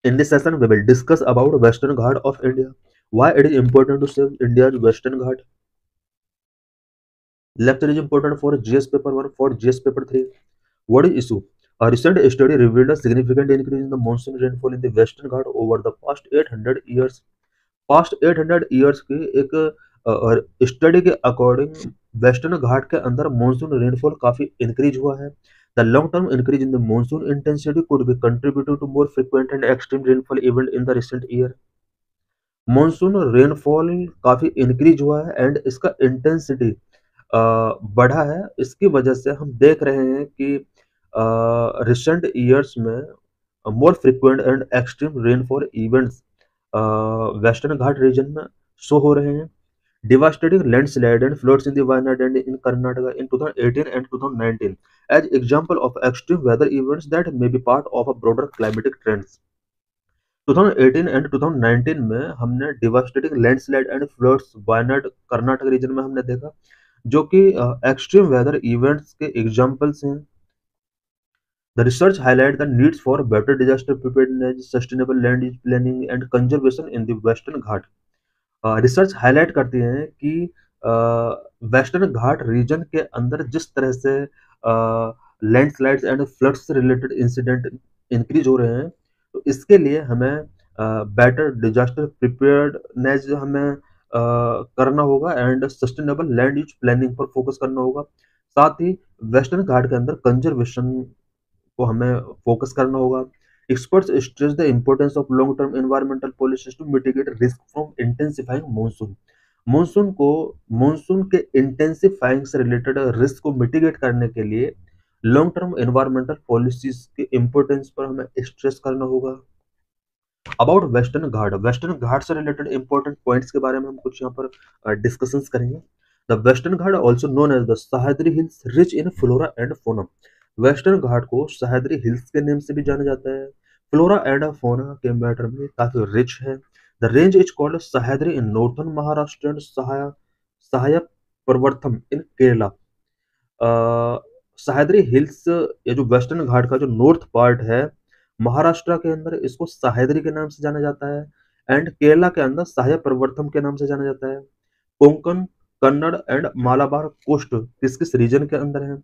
In this session, we will discuss about Western Ghat of India. Why it is important to save India's Western Ghat. Lecture is important for GS paper 1, for GS paper 3. What is issue? A recent study revealed a significant increase in the monsoon rainfall in the Western Ghat over the past 800 years. Past 800 years की एक study के according western Ghat के अंदर monsoon rainfall काफी increase हुआ है. The long term increase in the monsoon intensity could be contributing to more frequent and extreme rainfall event in the recent year. Monsoon rainfall काफी increase हुआ है and इसका intensity बढ़ा है. इसकी वजह से हम देख रहे हैं कि रिसेंट ईयर्स में more frequent and extreme rainfall events Western Ghat region में शो हो रहे हैं. Devastating landslide and floods in the Wayanad and in Karnataka in 2018 and 2019 as example of extreme weather events that may be part of a broader climatic trends. 2018 and 2019 में हमने devastating landslide and floods Wayanad Karnataka region में हमने देखा, जो कि extreme weather events के examples हैं. The research highlights the needs for better disaster preparedness, sustainable land use planning and conservation in the Western Ghat. Research highlight करती हैं कि वेस्टर्न घाट रीजन के अंदर जिस तरह से लैंडस्लाइड्स एंड फ्लड्स से रिलेटेड इंसिडेंट इंक्रीज हो रहे हैं, तो इसके लिए हमें बेटर डिजास्टर प्रिपेयर्डनेस हमें करना होगा and sustainable land use planning पर फोकस करना होगा. साथ ही वेस्टर्न घाट के अंदर कंजर्वेशन को हमें फोकस करना होगा. Experts stress the importance of long-term environmental policies to mitigate risk from intensifying monsoon. Monsoon के इंटेंसिफाइंग से रिलेटेड रिस्क को मिटिगेट करने के लिए लॉन्ग टर्म एनवायरमेंटल पॉलिसीज के इंपॉर्टेंस पर हमें स्ट्रेस करना होगा. अबाउट वेस्टर्न घाट से रिलेटेड इंपॉर्टेंट पॉइंट्स के बारे में हम कुछ यहाँ पर डिस्कशंस करेंगे. The Western Ghat also known as the Sahyadri hills rich in flora and fauna. Western Ghat को सह्याद्री हिल्स के नेम से भी जाना जाता है. फ्लोरा एंड फोना के मैटर में काफी रिच है. The range is called Sahyadri in northern Maharashtra and सहायक पर्वतम इन केरला. सह्याद्री हिल्स, ये जो वेस्टर्न घाट का जो नॉर्थ पार्ट है, महाराष्ट्र के अंदर इसको सह्याद्री के नाम से जाना जाता है एंड केरला के अंदर सहायक पर्वतम के नाम से जाना जाता है. कोंकण, कन्नड़ एंड मालाबार कोस्ट किस किस रीजन के अंदर है?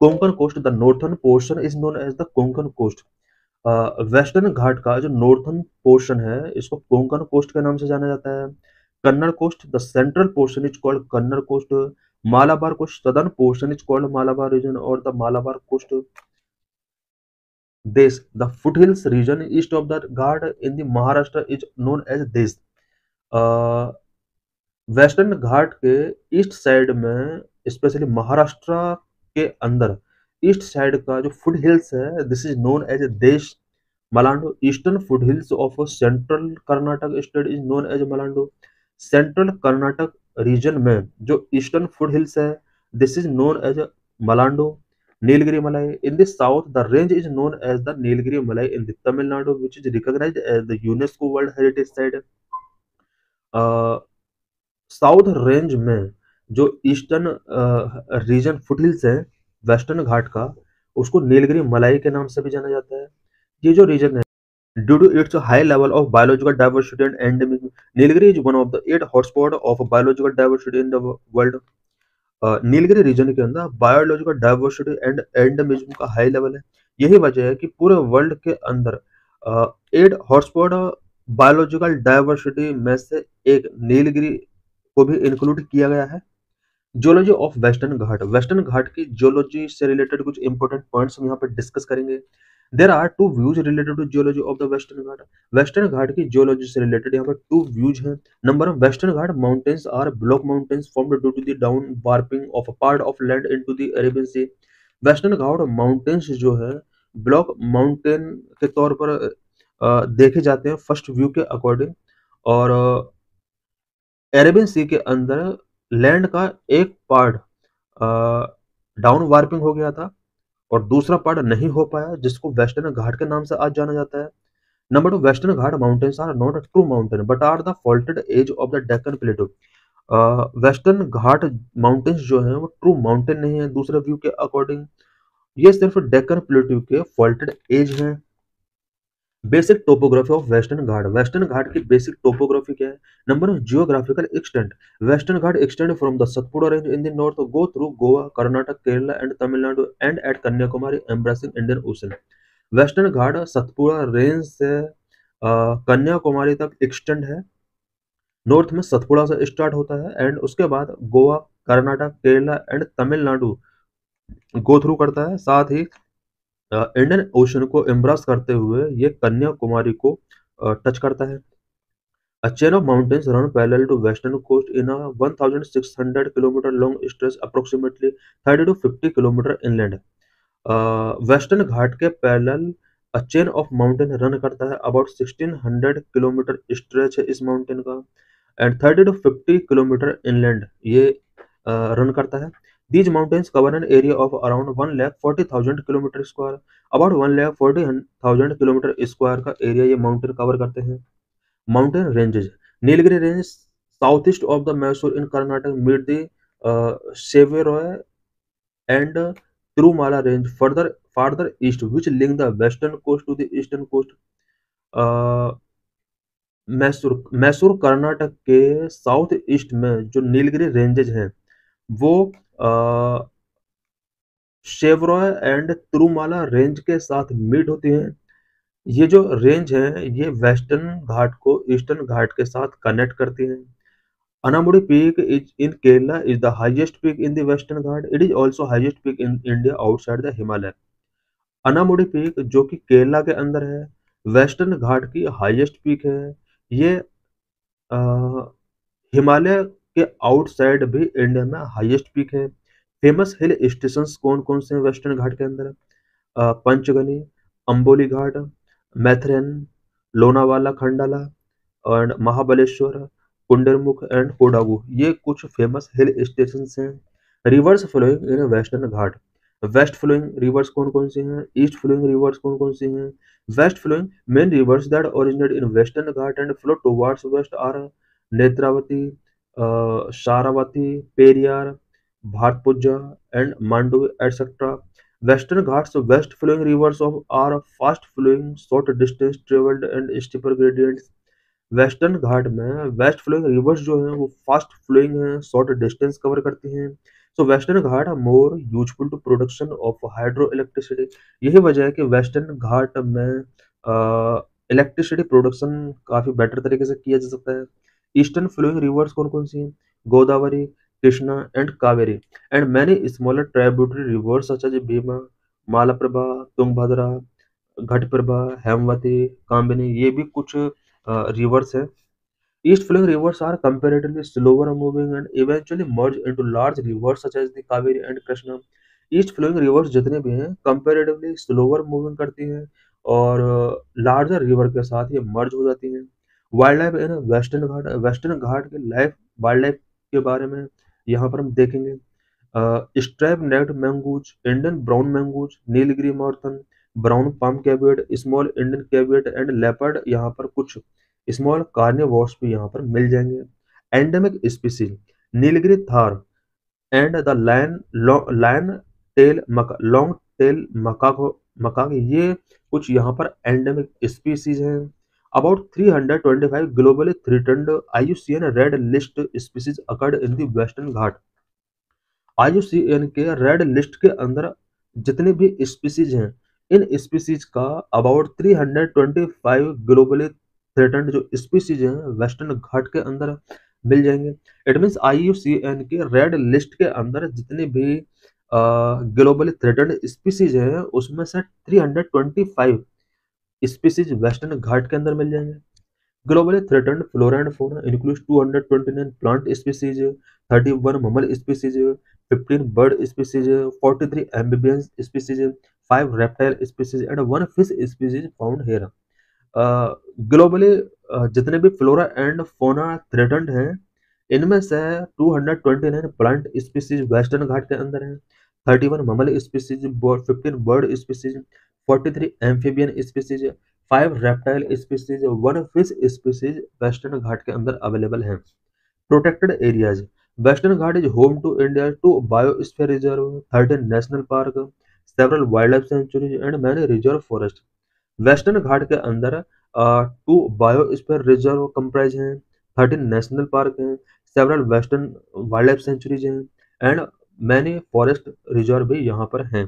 Konkan coast, the northern portion is known as the Konkan coast. Western Ghat का जो नॉर्थन पोर्शन है, इसको कोंकण कोस्ट के नाम से जाना जाता है. Kannada coast, the central portion is called Kannada coast. Malabar coast, southern portion is called Malabar region और the Malabar coast. Desh, the foothills region east of the Ghat in the Maharashtra is known as Desh. Western Ghat के ईस्ट साइड में, स्पेशली महाराष्ट्र के अंदर ईस्ट साइड का जो foothills है, this is known as Desh Malnad. Eastern foothills of central Karnataka state is known as Malnad. Central Karnataka region में जो eastern foothills है, this is known as Malnad. Nilgiri Malai in the south, the range is known as the Nilgiri Malai in the Tamil Nadu which is recognised as the UNESCO world heritage site. South range में जो eastern region foothills है Western Ghat का, उसको नीलगिरी मलाई के नाम से भी जाना जाता है. ये जो रीजन है, due to its high level of biological diversity and endemism, Nilgiri is one of the 8 hotspot of biological diversity in the world. Nilgiri region के अंदर बायोलॉजिकल डाइवर्सिटी एंड एंडेमिज्म का हाई लेवल है. यही वजह है कि पूरे वर्ल्ड के अंदर 8 हॉटस्पॉट बायोलॉजिकल डाइवर्सिटी में से एक नीलगिरी को भी इंक्लूड किया गया है. जियोलॉजी ऑफ वेस्टर्न घाट की जियोलॉजी से रिलेटेड कुछ इंपॉर्टेंट पॉइंट्स हम यहाँ पर डिस्कस करेंगे. There are two views related to geology of the Western Ghat. Western Ghat की जियोलॉजी से रिलेटेड यहाँ पर 2 व्यूज हैं. Number 1, Western Ghat mountains are block mountains formed due to the down warping of a part of land into the Arabian sea. Western Ghat mountains जो है block mountain के तौर पर देखे जाते हैं फर्स्ट व्यू के अकॉर्डिंग, और अरेबियन सी के अंदर लैंड का एक पार्ट डाउन वार्पिंग हो गया था और दूसरा पार्ट नहीं हो पाया, जिसको वेस्टर्न घाट के नाम से आज जाना जाता है. Number 2, Western Ghat mountains are not a true mountain but are the faulted edge of the Deccan plateau. Western Ghat mountains जो है वो ट्रू माउंटेन नहीं है दूसरे व्यू के अकॉर्डिंग, ये सिर्फ डेक्कन प्लेटू के फॉल्टेड एज हैं. Basic topography of Western Ghat. Western Ghat की बेसिक टोपोग्राफी क्या है? Number one, geographical extent. Western Ghat extend from the Satpura range in the north, go through Goa, Karnataka, Kerala and Tamil Nadu and at Kanyakumari embracing Indian Ocean. Western Ghat Satpura range से कन्याकुमारी तक extend है। North में सतपुड़ा से start होता है एंड उसके बाद Goa, Karnataka, Kerala and Tamil Nadu go through करता है। साथ ही इंडियन ओशन को एम्ब्रास करते हुए ये कन्याकुमारी को टच करता है। A chain of mountains run parallel to western coast in a 1,600 kilometer long stretch approximately 30 to 50 kilometre inland। Western Ghat के parallel chain of mountain run करता है। अबाउट 1600 किलोमीटर स्ट्रेच है इस माउंटेन का एंड 30 टू 50 किलोमीटर इनलैंड ये run करता है। These mountains cover an area of around 1,40,000 kilometre square. About 1,40,000 kilometre square का एरिया ये माउंटेन कवर करते हैं। Mountain ranges: Nilgiri Range southeast of the Mysore in Karnataka meet the Shevaroy and Tirumala Range farther east, which link the western coast to the eastern coast। uh, Mysore Karnataka के south east में जो Nilgiri ranges हैं वो Shevaroy and Tirumala range के साथ meet होती हैं। ये जो रेंज है ये वेस्टर्न घाट को ईस्टर्न घाट के साथ कनेक्ट करती हैं। Anamudi Peak is in Kerala is the highest peak in the Western Ghat. It is also highest peak in India outside the Himalaya। Anamudi peak जो कि केरला के अंदर है, वेस्टर्न घाट की हाईएस्ट पीक है। ये हिमालय के आउटसाइड भी इंडिया में हाईएस्ट पीक है। फेमस हिल स्टेशंस कौन कौन से हैं वेस्टर्न घाट के अंदर? पंचगनी, अंबोली घाट, मैथरन, लोनावाला खंडाला एंड महाबलेश्वर, कुंडरमुख एंड कोडागू ये कुछ फेमस हिल स्टेशंस हैं। Rivers flowing in Western Ghat. West flowing rivers कौन कौन सी हैं? ईस्ट फ्लोइंग रिवर्स कौन कौन सी हैं? West flowing main rivers that originate in Western Ghat and flow towards west are Netravati, Sharavati, Periyar, Bharathapuzha and Mandovi etcetera. Western Ghats west flowing rivers of are fast flowing short distance traveled and steeper gradients। Western Ghat में west flowing rivers जो हैं वो fast flowing हैं, short distance cover करती हैं। So Western Ghat are more useful to production of hydro electricity. यही वजह है कि वेस्टर्न घाट में इलेक्ट्रिसिटी प्रोडक्शन काफ़ी बेटर तरीके से किया जा सकता है। ईस्टर्न फ्लोइंग रिवर्स कौन कौन सी हैं? Godavari, Krishna and Kaveri and many smaller tributary rivers such as Bhima, Malaprabha, Tungabhadra, Ghataprabha, Hemavati, Kamini ये भी कुछ रिवर्स है। East flowing rivers are comparatively slower moving and eventually merge into large rivers such as the Kaveri and Krishna। East flowing rivers जितने भी हैं comparatively slower moving करती हैं और लार्जर रिवर के साथ ये मर्ज हो जाती हैं। Wild life in Western Ghat के लाइफ वाइल्ड लाइफ के बारे में यहाँ पर हम देखेंगे। Stripe necked mongoose, Indian brown mongoose, Nilgiri marten, brown palm civet, small Indian civet and leopard यहाँ पर कुछ स्मॉल कार्निवोर्स भी यहाँ पर मिल जाएंगे। Endemic species Nilgiri tahr and the lion tail long tail macaque ये कुछ यहाँ पर एंडेमिक स्पीसीज हैं। About 325 globally threatened IUCN red list species occurred in the Western Ghat. IUCN के रेड लिस्ट के अंदर जितनी भी स्पीसीज हैं इन स्पीसीज का अबाउट 325 ग्लोबली थ्रेटन्ड जो स्पीसीज हैं वेस्टर्न घाट के अंदर मिल जाएंगे। इट मीन्स IUCN के रेड लिस्ट के अंदर जितनी भी ग्लोबली थ्रेटन्ड स्पीसीज हैं उसमें से 325 स्पीसीज वेस्टर्न घाट के अंदर मिल जाएंगे। Globally threatened flora and fauna includes 229 plant species, 31 mammal species, 15 bird species, 43 amphibian species, 5 reptile species and 1 fish species found here। Globally जितने भी फ्लोरा एंड फोना थ्रेटन्ड हैं इनमें से 229 प्लांट स्पीसीज वेस्टर्न घाट के अंदर हैं, 31 mammal species, 15 bird species, 43 amphibian species, 5 reptile species, 1 fish species Western Ghat के अंदर अवेलेबल हैं। Protected areas Western Ghat is home to India 2 biosphere reserve, 13 national park, several wildlife sanctuaries and many reserve forests। Western Ghat के अंदर 2 biosphere reserve comprise हैं, 13 national park हैं, several western wildlife sanctuaries हैं and many forest reserve भी यहाँ पर हैं।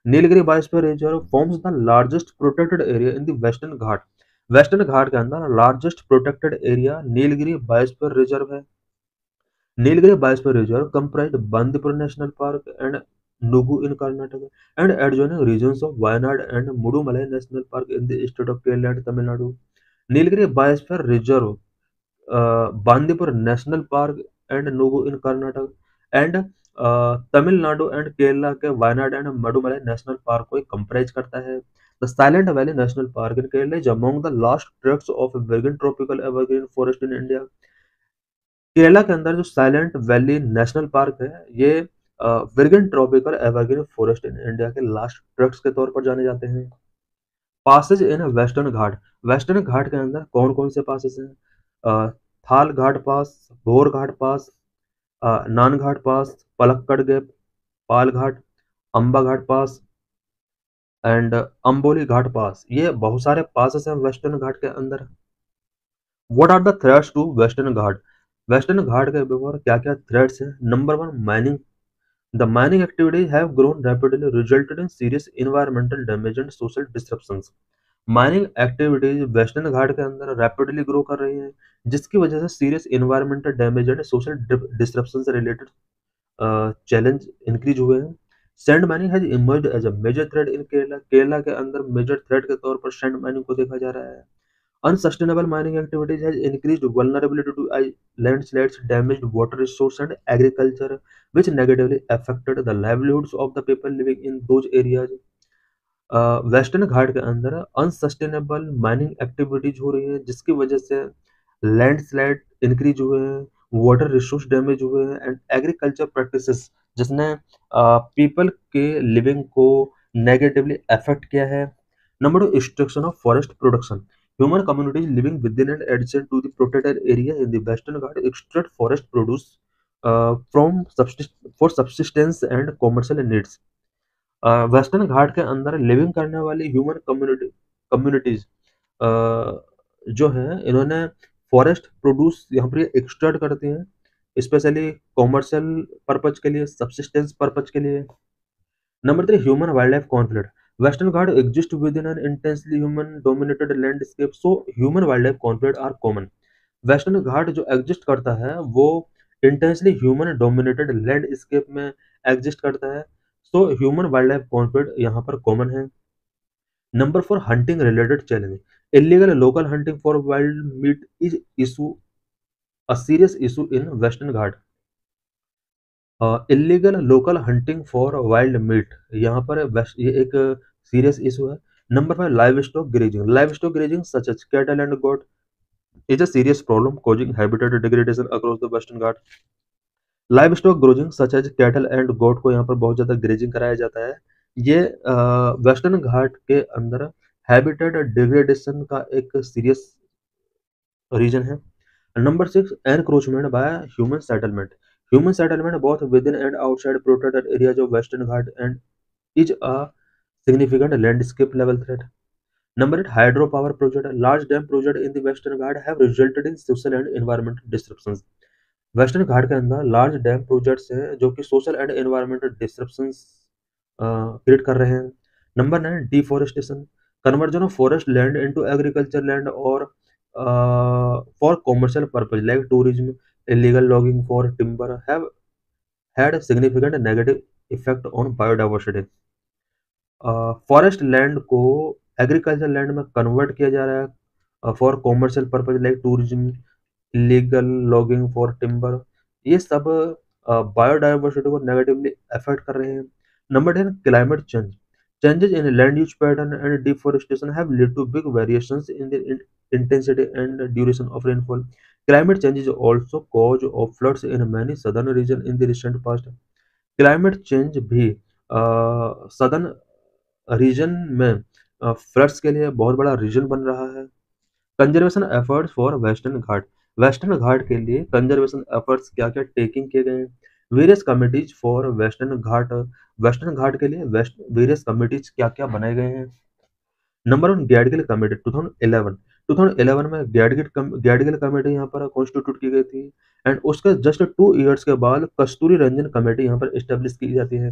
Nilgiri biosphere reserve forms the largest protected area in the Western Ghat. Western Ghat के अंदर largest protected area Nilgiri biosphere reserve है। Nilgiri Biosphere Reserve comprised Bandipur National Park and Nugu in Karnataka and adjoining regions of Wayanad and Mudumalai National Park in the state of Kerala and Tamil Nadu. Nilgiri Biosphere Reserve, Bandipur National Park and Nugu in Karnataka and Tamil Nadu and Kerala के Wayanad and Mudumalai national park को comprise करता है। The Silent Valley National Park in Kerala is among the last tracts of virgin tropical evergreen forest in India. Kerala के अंदर जो Silent Valley National Park है ये virgin tropical evergreen forest in India के last tracts के तौर पर जाने जाते हैं। Passes in Western Ghat. Western Ghat के अंदर कौन कौन से पासेज हैं? थाल Ghat pass, Bhor Ghat pass, Nane Ghat pass, Palakkad gap, Pal Ghat, Amba Ghat pass and Amboli Ghat pass. ये बहुत सारे पासेस हैं वेस्टर्न घाट के अंदर। What are the threats to Western Ghat? Western Ghat के ऊपर क्या क्या थ्रेट्स हैं? Number one, mining. The mining activities have grown rapidly resulted in serious environmental damage and social disruptions. Mining activities Western Ghat के अंदर रैपिडली ग्रो कर रही हैं, जिसकी वजह से serious environmental damage and social disruption से रिलेटेड चैलेंज इंक्रीज हुए हैं। Sand mining has emerged as a major threat in Kerala. Kerala के अंदर मेजर थ्रेट के तौर पर सैंड माइनिंग को देखा जा रहा है। Unsustainable mining activities has increased vulnerability to landslides, damaged water resources, and agriculture, which negatively affected the livelihoods of the people living in those areas. Western Ghat के अंदर अनसस्टेनेबल माइनिंग एक्टिविटीज हो रही है, जिसकी वजह से लैंडस्लाइड इंक्रीज हुए हैं, वाटर रिसोर्स डैमेज हुए हैं एंड एग्रीकल्चर प्रैक्टिसेस जिसने पीपल के लिविंग को नेगेटिवली अफेक्ट किया है। Number two, destruction of forest production. Human communities living within and adjacent to the protected area in the Western Ghats extract forest produce for subsistence and commercial needs. Western Ghat के अंदर living करने वाली human communities जो है इन्होंने forest produce यहाँ पर extract करती हैं, स्पेशली कॉमर्शियल पर्पज के लिए, सब्सिस्टेंस पर्पज के लिए। Number three, human wildlife conflict. Western Ghats exist within an intensely human dominated landscape, so human wildlife conflict are common. Western Ghat जो एग्जिस्ट करता है वो इंटेंसली ह्यूमन डोमिनेटेड लैंडस्केप में exist करता है, so human wildlife conflict यहाँ पर common है। Number four, hunting related challenge. Illegal local hunting for wild meat is issue a serious issue in Western Ghat. Illegal local hunting for wild meat यहाँ पर ये एक serious issue है। Number five, livestock grazing. Livestock grazing such as cattle and goat is a serious problem causing habitat degradation across the western Ghat. Livestock grazing such as cattle and goat को यहाँ पर बहुत ज्यादा grazing कराया जाता है। ये western Ghat के अंदर हैबिटेट डिग्रेडेशन का एक सीरियस रीजन है। Number six, encroachment by human settlement. Human settlement both with in and outside protected areas of Western Ghat and is a significant landscape level threat. Number eight, hydropower project. Large dam project in the Western Ghats have resulted in social and environmental disruptions. Western Ghat के अंदर large dam projects हैं जो कि social and environmental disruptions create कर रहे हैं। Number nine, deforestation. Conversion of forest land into agriculture land और for commercial purpose like tourism, illegal logging for timber have had significant negative effect on biodiversity. Forest land को agriculture land में convert किया जा रहा है for commercial purpose like tourism, illegal logging for timber. ये सब biodiversity को negatively affect कर रहे हैं। Number 10, climate change. Changes in land use pattern and deforestation have lead to big variations in the intensity and duration of rainfall. Climate change is also cause of floods in many southern region in the recent past. Climate change भी southern region में floods के लिए बहुत बड़ा region बन रहा है। Conservation efforts for Western Ghat. Western Ghat के लिए कंजर्वेशन एफर्ट्स क्या क्या टेकिंग किए गए हैं? Various committees for Western Ghat. Western Ghat के लिए वेरियस कमिटीज क्या क्या बनाए गए हैं? नंबर वन गैडगिल कमेटी 2011 में गैडगिल कमेटी यहाँ पर कॉन्स्टिट्यूट की गई थी एंड उसके जस्ट 2 इयर्स के बाद कस्तूरी रंजन कमेटी यहाँ पर एस्टेब्लिश की जाती है।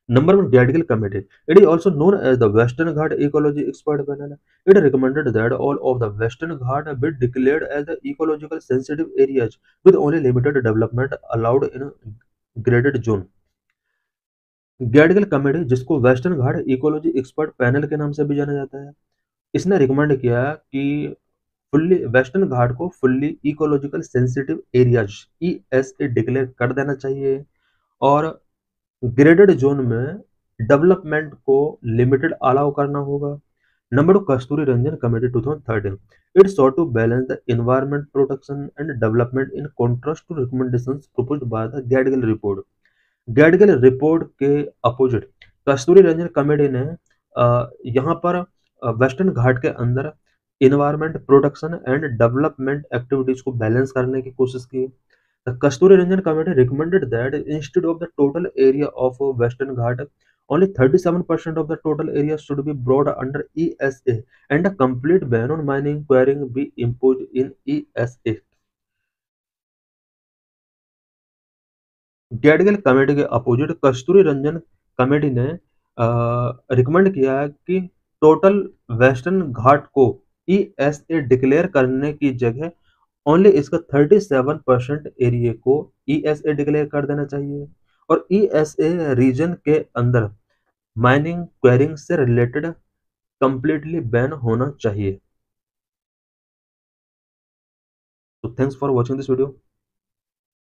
Number one, Gadgil Committee. It is also known as the Western Ghat Ecology Expert Panel. It recommended that all of the Western Ghat be declared as the ecological sensitive areas with only limited development allowed in graded zone. Gadgil committee, जिसको Western Ghat ecology expert panel के नाम से भी जाना जाता है, इसने recommend किया कि फुल्ली वेस्टर्न घाट को fully ecological sensitive areas ESA declare कर देना चाहिए और ग्रेडेड जोन में डेवलपमेंट को लिमिटेड अलाउ करना होगा। Number two, Kasturi Rangan committee 2013। It sought to balance the environment protection and development in contrast to recommendations proposed by the Gadgil report. Gadgil report के opposite Kasturi Rangan committee ने यहाँ पर वेस्टर्न घाट के अंदर environment protection and development activities को balance करने की कोशिश की। The Kasturi Ranjan Committee recommended that instead of the total area of Western Ghat, only 37% of the total area should be brought under ESA and a complete ban on mining quarrying be imposed in ESA. Gadgil committee के opposite Kasturi Rangan committee ने recommend किया है कि total western Ghat को ESA declare करने की जगह only इसका 37% एरिया को ESA डिक्लेयर कर देना चाहिए और ESA रीजन के अंदर माइनिंग क्वेरिंग से रिलेटेड कंप्लीटली बैन होना चाहिए। तो thanks for watching this video.